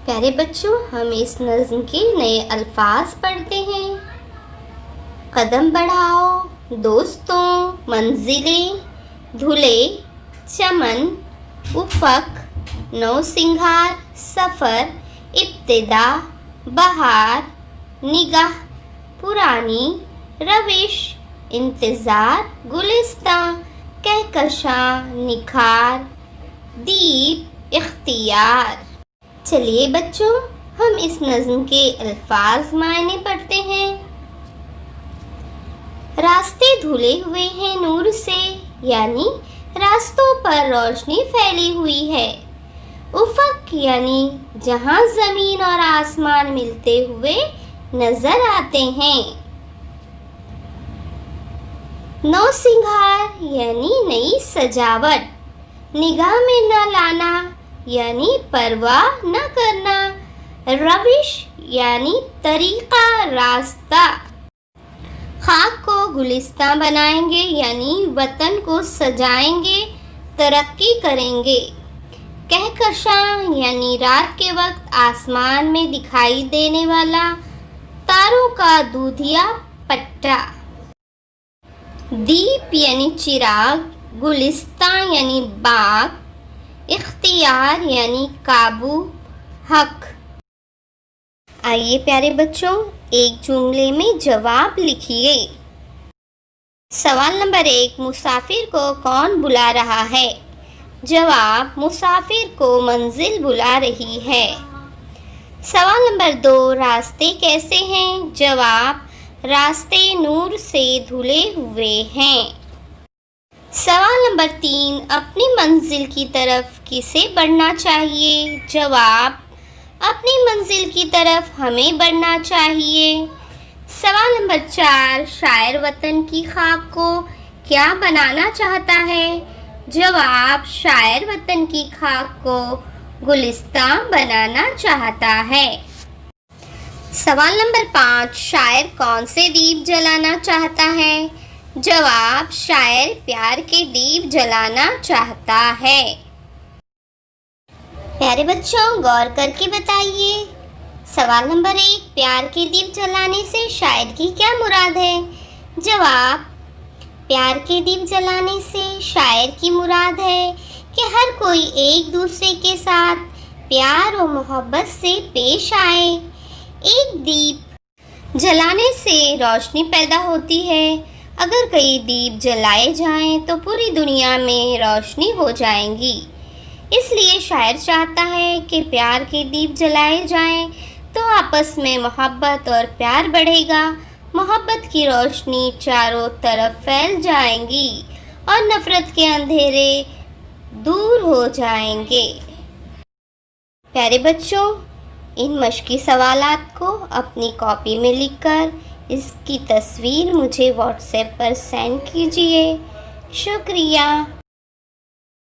प्यारे बच्चों, हम इस नज़्म के नए अल्फाज पढ़ते हैं। कदम बढ़ाओ दोस्तों, मंजिलें, धुले चमन, उफ़क़, नौसिंगार, सफ़र, इब्तिदा, बहार, निगाह, पुरानी रविश, इंतज़ार, गुलिस्तां, कहकशां, निखार, दीप, इख्तियार। चलिए बच्चों, हम इस नज़्म के अल्फाज मायने पढ़ते हैं। रास्ते धुले हुए हैं नूर से, यानी रास्तों पर रोशनी फैली हुई है। उफ़क़ यानी जहां ज़मीन और आसमान मिलते हुए नजर आते हैं। नौसिंगार यानी नई सजावट, निगाह में न लाना यानी परवाह न करना, रविश यानी तरीका, रास्ता। खाक को गुलिस्तां बनाएंगे यानी वतन को सजाएंगे, तरक्की करेंगे। कहकशां यानी रात के वक्त आसमान में दिखाई देने वाला तारों का दूधिया पट्टा। दीप यानी चिराग, गुलिस्तां यानी बाग, इख्तियार यानी काबू, हक। आइए प्यारे बच्चों, एक जुमले में जवाब लिखिए। सवाल नंबर 1, मुसाफिर को कौन बुला रहा है? जवाब, मुसाफिर को मंजिल बुला रही है। सवाल नंबर 2, रास्ते कैसे हैं? जवाब, रास्ते नूर से धुले हुए हैं। सवाल नंबर 3, अपनी मंजिल की तरफ किसे बढ़ना चाहिए? जवाब, अपनी मंजिल की तरफ हमें बढ़ना चाहिए। सवाल नंबर 4, शायर वतन की खाक को क्या बनाना चाहता है? जवाब, शायर वतन की खाक को गुलिस्तां बनाना चाहता है। सवाल नंबर 5, शायर कौन से दीप जलाना चाहता है? जवाब, शायर प्यार के दीप जलाना चाहता है। प्यारे बच्चों, गौर करके बताइए। सवाल नंबर 1, प्यार के दीप जलाने से शायर की क्या मुराद है? जवाब, प्यार के दीप जलाने से शायर की मुराद है कि हर कोई एक दूसरे के साथ प्यार और मोहब्बत से पेश आए। एक दीप जलाने से रोशनी पैदा होती है। अगर कई दीप जलाए जाएं तो पूरी दुनिया में रोशनी हो जाएंगी। इसलिए शायर चाहता है कि प्यार के दीप जलाए जाएं तो आपस में मोहब्बत और प्यार बढ़ेगा। मोहब्बत की रोशनी चारों तरफ फैल जाएंगी और नफ़रत के अंधेरे दूर हो जाएंगे। प्यारे बच्चों, इन मश्की सवालात को अपनी कॉपी में लिखकर इसकी तस्वीर मुझे व्हाट्सएप पर सेंड कीजिए। शुक्रिया।